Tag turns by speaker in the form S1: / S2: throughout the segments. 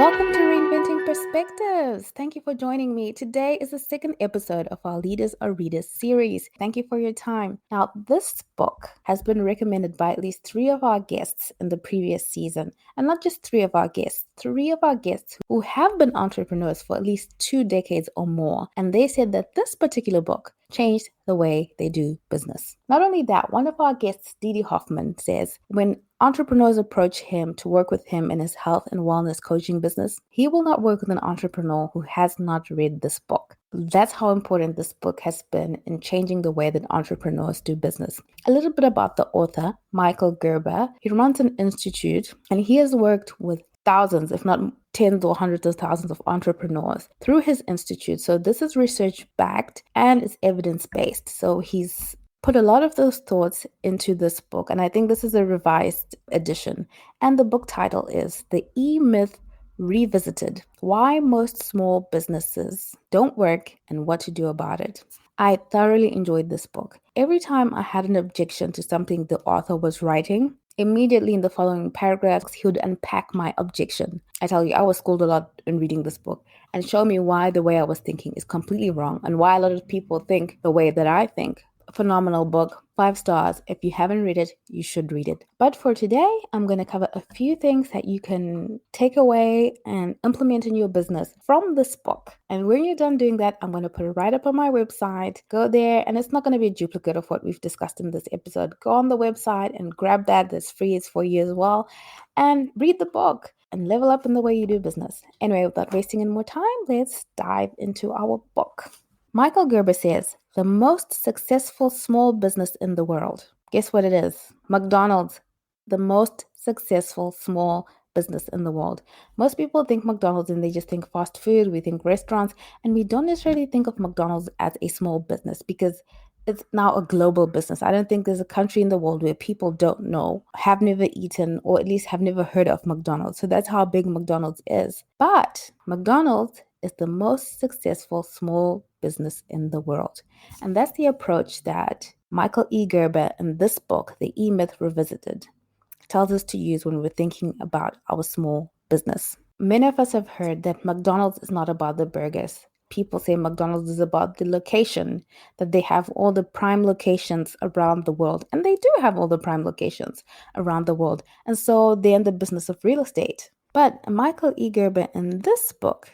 S1: Welcome to Reinventing Perspectives. Thank you for joining me. Today is the second episode of our Leaders or Readers series. Thank you for your time. Now, this book has been recommended by at least three of our guests in the previous season. And not just three of our guests who have been entrepreneurs for at least 2 decades or more. And they said that this particular book changed the way they do business. Not only that, one of our guests, Didi Hoffman, says when entrepreneurs approach him to work with him in his health and wellness coaching business, he will not work with an entrepreneur who has not read this book. That's how important this book has been in changing the way that entrepreneurs do business. A little bit about the author, Michael Gerber. He runs an institute and he has worked with thousands, if not tens or hundreds of thousands of entrepreneurs through his institute. So this is research backed and it's evidence based. So he's put a lot of those thoughts into this book. And I think this is a revised edition. And the book title is The E-Myth Revisited: Why Most Small Businesses Don't Work and What to Do About It. I thoroughly enjoyed this book. Every time I had an objection to something the author was writing, immediately in the following paragraphs, he would unpack my objection. I tell you, I was schooled a lot in reading this book and show me why the way I was thinking is completely wrong and why a lot of people think the way that I think. Phenomenal book, 5 stars. If you haven't read it, you should read it. But for today, I'm going to cover a few things that you can take away and implement in your business from this book. And when you're done doing that, I'm going to put it right up on my website. Go there, and it's not going to be a duplicate of what we've discussed in this episode. Go on the website and grab that. That's free. It's for you as well. And read the book and level up in the way you do business. Anyway, without wasting any more time, let's dive into our book. Michael Gerber says, the most successful small business in the world. Guess what it is? McDonald's, the most successful small business in the world. Most people think McDonald's and they just think fast food, we think restaurants, and we don't necessarily think of McDonald's as a small business because it's now a global business. I don't think there's a country in the world where people don't know, have never eaten, or at least have never heard of McDonald's. So that's how big McDonald's is. But McDonald's is the most successful small business in the world. And that's the approach that Michael E. Gerber in this book, The E-Myth Revisited, tells us to use when we're thinking about our small business. Many of us have heard that McDonald's is not about the burgers. People say McDonald's is about the location, that they have all the prime locations around the world. And they do have all the prime locations around the world. And so they're in the business of real estate. But Michael E. Gerber in this book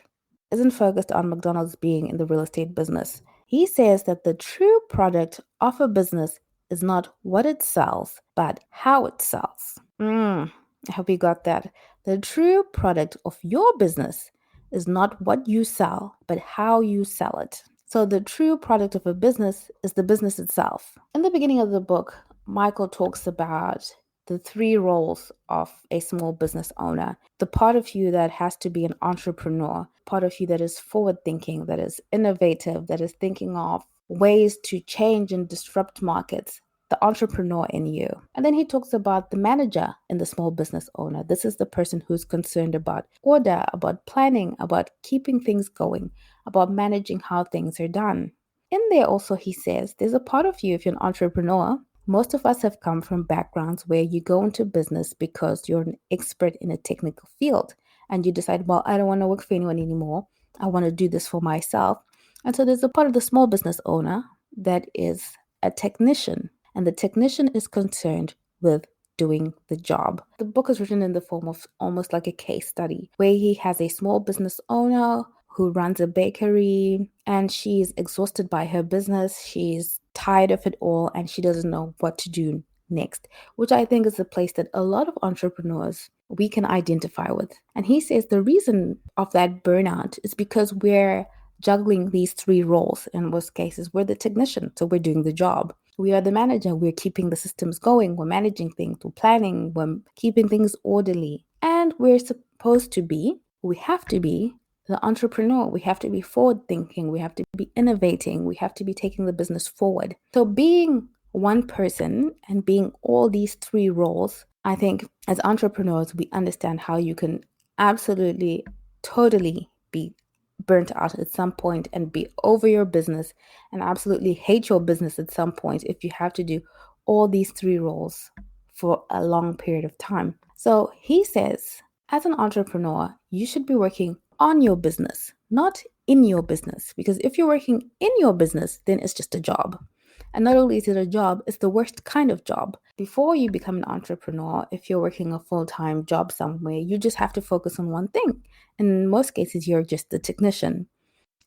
S1: isn't focused on McDonald's being in the real estate business. He says that the true product of a business is not what it sells, but how it sells. I hope you got that. The true product of your business is not what you sell, but how you sell it. So the true product of a business is the business itself. In the beginning of the book, Michael talks about the 3 roles of a small business owner. The part of you that has to be an entrepreneur, part of you that is forward thinking, that is innovative, that is thinking of ways to change and disrupt markets, the entrepreneur in you. And then he talks about the manager in the small business owner. This is the person who's concerned about order, about planning, about keeping things going, about managing how things are done. In there also, he says, there's a part of you, if you're an entrepreneur, most of us have come from backgrounds where you go into business because you're an expert in a technical field and you decide, well, I don't want to work for anyone anymore. I want to do this for myself. And so there's a part of the small business owner that is a technician, and the technician is concerned with doing the job. The book is written in the form of almost like a case study where he has a small business owner who runs a bakery and she's exhausted by her business. She's tired of it all and she doesn't know what to do next, which I think is a place that a lot of entrepreneurs we can identify with. And he says the reason of that burnout is because we're juggling these 3 roles. In most cases, we're the technician, so we're doing the job. We are the manager, we're keeping the systems going, we're managing things, we're planning, we're keeping things orderly. And we're supposed to be, we have to be, the entrepreneur. We have to be forward thinking. We have to be innovating. We have to be taking the business forward. So being one person and being all these 3 roles, I think as entrepreneurs, we understand how you can absolutely, totally be burnt out at some point and be over your business and absolutely hate your business at some point if you have to do all these 3 roles for a long period of time. So he says As an entrepreneur, you should be working on your business, not in your business. Because if you're working in your business, then it's just a job. And not only is it a job, it's the worst kind of job. Before you become an entrepreneur, if you're working a full-time job somewhere, you just have to focus on one thing. And in most cases, you're just the technician.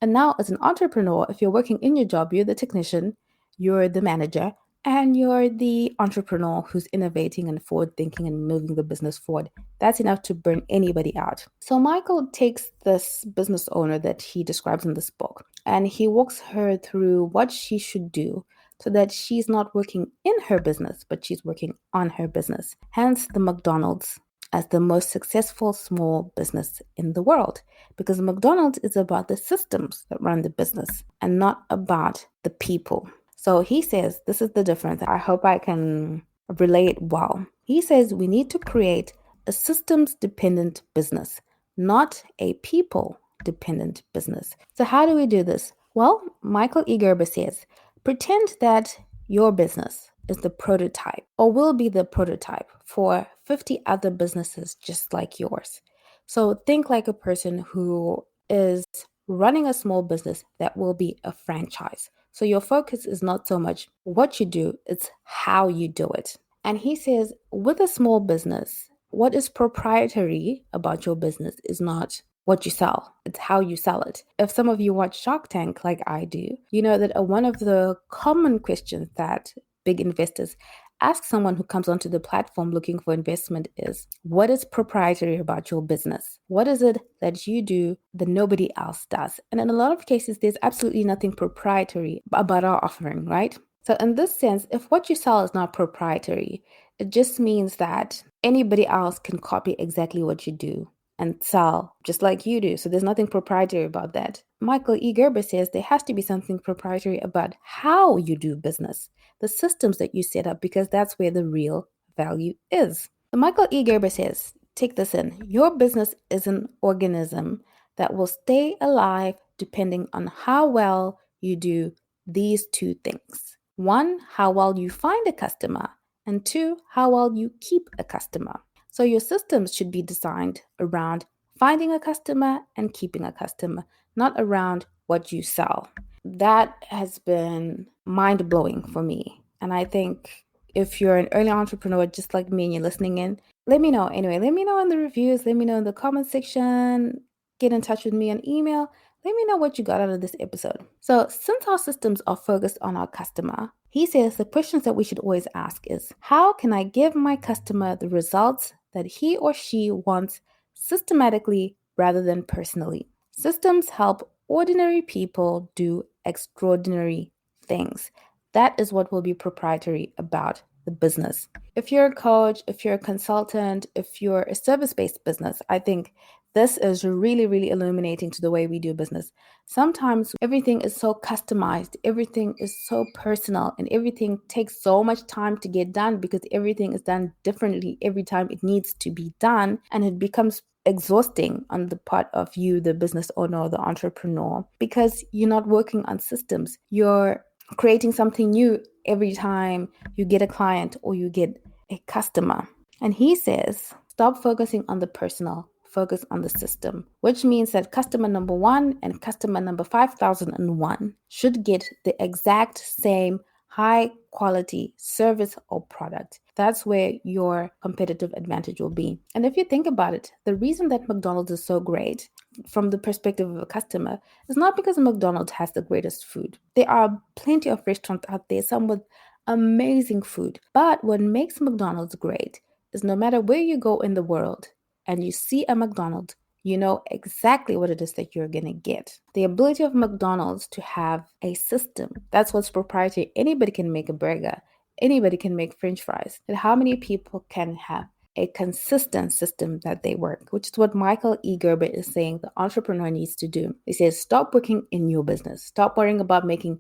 S1: And now, as an entrepreneur, if you're working in your job, you're the technician, you're the manager, and you're the entrepreneur who's innovating and forward thinking and moving the business forward. That's enough to burn anybody out. So, Michael takes this business owner that he describes in this book and he walks her through what she should do so that she's not working in her business, but she's working on her business. Hence, the McDonald's as the most successful small business in the world, because McDonald's is about the systems that run the business and not about the people. So he says, this is the difference. I hope I can relate well. He says we need to create a systems dependent business, not a people dependent business. So how do we do this? Well, Michael E. Gerber says, pretend that your business is the prototype or will be the prototype for 50 other businesses just like yours. So think like a person who is running a small business that will be a franchise. So your focus is not so much what you do, it's how you do it. And he says, with a small business, what is proprietary about your business is not what you sell, it's how you sell it. If some of you watch Shark Tank like I do, you know that one of the common questions that big investors ask someone who comes onto the platform looking for investment is, what is proprietary about your business? What is it that you do that nobody else does? And in a lot of cases, there's absolutely nothing proprietary about our offering, right? So in this sense, if what you sell is not proprietary, it just means that anybody else can copy exactly what you do and sell just like you do. So there's nothing proprietary about that. Michael E. Gerber says there has to be something proprietary about how you do business, the systems that you set up, because that's where the real value is. So Michael E. Gerber says, take this in, your business is an organism that will stay alive depending on how well you do these two things. One, how well you find a customer, and two, how well you keep a customer. So your systems should be designed around finding a customer and keeping a customer, not around what you sell. That has been mind-blowing for me. And I think if you're an early entrepreneur just like me and you're listening in, let me know. Anyway, let me know in the reviews, let me know in the comment section, get in touch with me on email. Let me know what you got out of this episode. So, since our systems are focused on our customer, he says the questions that we should always ask is, how can I give my customer the results that he or she wants systematically rather than personally? Systems help ordinary people do extraordinary things. That is what will be proprietary about the business. If you're a coach, if you're a consultant, if you're a service-based business, I think this is really, really illuminating to the way we do business. Sometimes everything is so customized, everything is so personal, and everything takes so much time to get done because everything is done differently every time it needs to be done, and it becomes exhausting on the part of you, the business owner or the entrepreneur, because you're not working on systems. You're creating something new every time you get a client or you get a customer. And he says, stop focusing on the personal, focus on the system, which means that customer number 1 and customer number 5001 should get the exact same high quality service or product. That's where your competitive advantage will be. And if you think about it, the reason that McDonald's is so great from the perspective of a customer is not because McDonald's has the greatest food. There are plenty of restaurants out there, some with amazing food. But what makes McDonald's great is no matter where you go in the world and you see a McDonald's, you know exactly what it is that you're going to get. The ability of McDonald's to have a system, that's what's proprietary. Anybody can make a burger. Anybody can make French fries. And how many people can have a consistent system that they work, which is what Michael E. Gerber is saying the entrepreneur needs to do. He says, stop working in your business. Stop worrying about making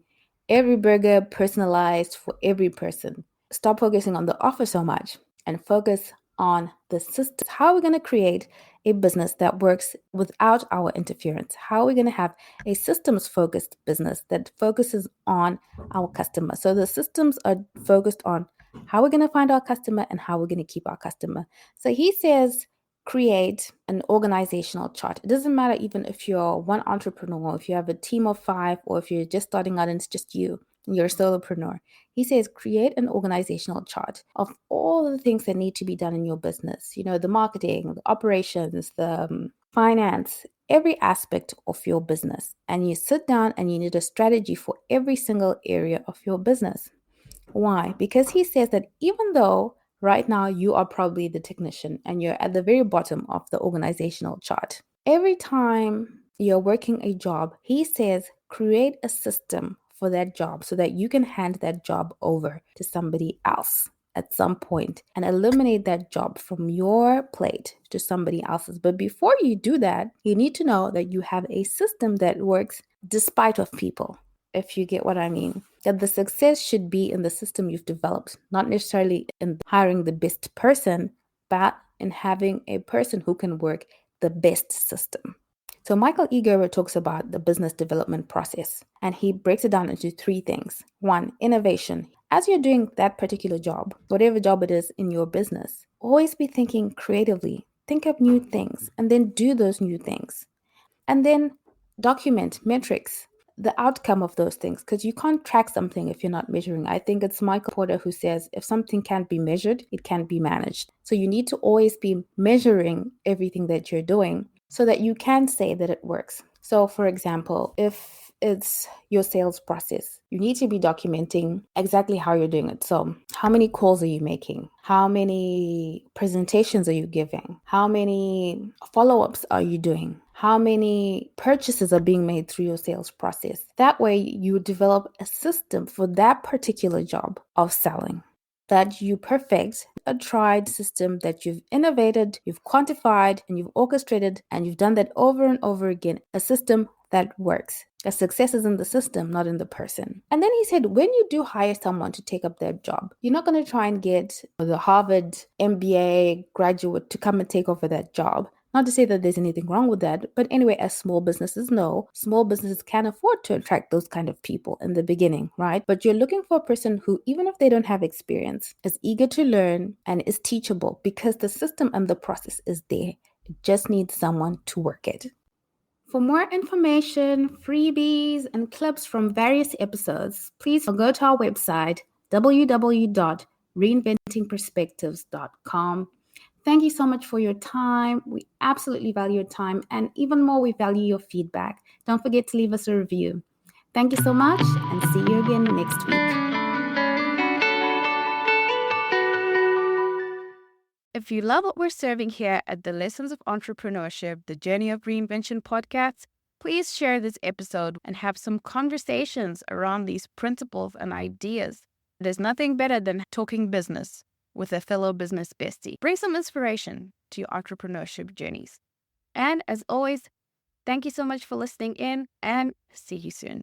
S1: every burger personalized for every person. Stop focusing on the offer so much and focus on the system. How are we going to create a business that works without our interference? How are we going to have a systems focused business that focuses on our customer? So the systems are focused on how we're going to find our customer and how we're going to keep our customer. So he says, create an organizational chart. It doesn't matter even if you're one entrepreneur, if you have a team of 5, or if you're just starting out and it's just you and you're a solopreneur. He says create an organizational chart of all the things that need to be done in your business. The marketing, the operations, the finance, every aspect of your business. And you sit down and you need a strategy for every single area of your business. Why? Because he says that even though right now you are probably the technician and you're at the very bottom of the organizational chart, every time you're working a job, he says create a system for that job so that you can hand that job over to somebody else at some point and eliminate that job from your plate to somebody else's. But before you do that, you need to know that you have a system that works despite of people, if you get what I mean. That the success should be in the system you've developed, not necessarily in hiring the best person, but in having a person who can work the best system. So Michael E. Gerber talks about the business development process, and he breaks it down into 3 things. 1, innovation. As you're doing that particular job, whatever job it is in your business, always be thinking creatively. Think up new things and then do those new things. And then document metrics, the outcome of those things, because you can't track something if you're not measuring. I think it's Michael Porter who says if something can't be measured, it can't be managed. So you need to always be measuring everything that you're doing so that you can say that it works. So for example, if it's your sales process, you need to be documenting exactly how you're doing it. So how many calls are you making? How many presentations are you giving? How many follow-ups are you doing? How many purchases are being made through your sales process? That way you develop a system for that particular job of selling, that you perfect a tried system that you've innovated, you've quantified, and you've orchestrated, and you've done that over and over again, a system that works. The success is in the system, not in the person. And then he said, when you do hire someone to take up their job, you're not going to try and get the Harvard MBA graduate to come and take over that job. Not to say that there's anything wrong with that, but anyway, as small businesses know, small businesses can afford to attract those kind of people in the beginning, right? But you're looking for a person who, even if they don't have experience, is eager to learn and is teachable, because the system and the process is there. It just needs someone to work it. For more information, freebies, and clips from various episodes, please go to our website, www.reinventingperspectives.com. Thank you so much for your time. We absolutely value your time, and even more, we value your feedback. Don't forget to leave us a review. Thank you so much, and see you again next week.
S2: If you love what we're serving here at the Lessons of Entrepreneurship, the Journey of Reinvention podcast, please share this episode and have some conversations around these principles and ideas. There's nothing better than talking business with a fellow business bestie. Bring some inspiration to your entrepreneurship journeys. And as always, thank you so much for listening in, and see you soon.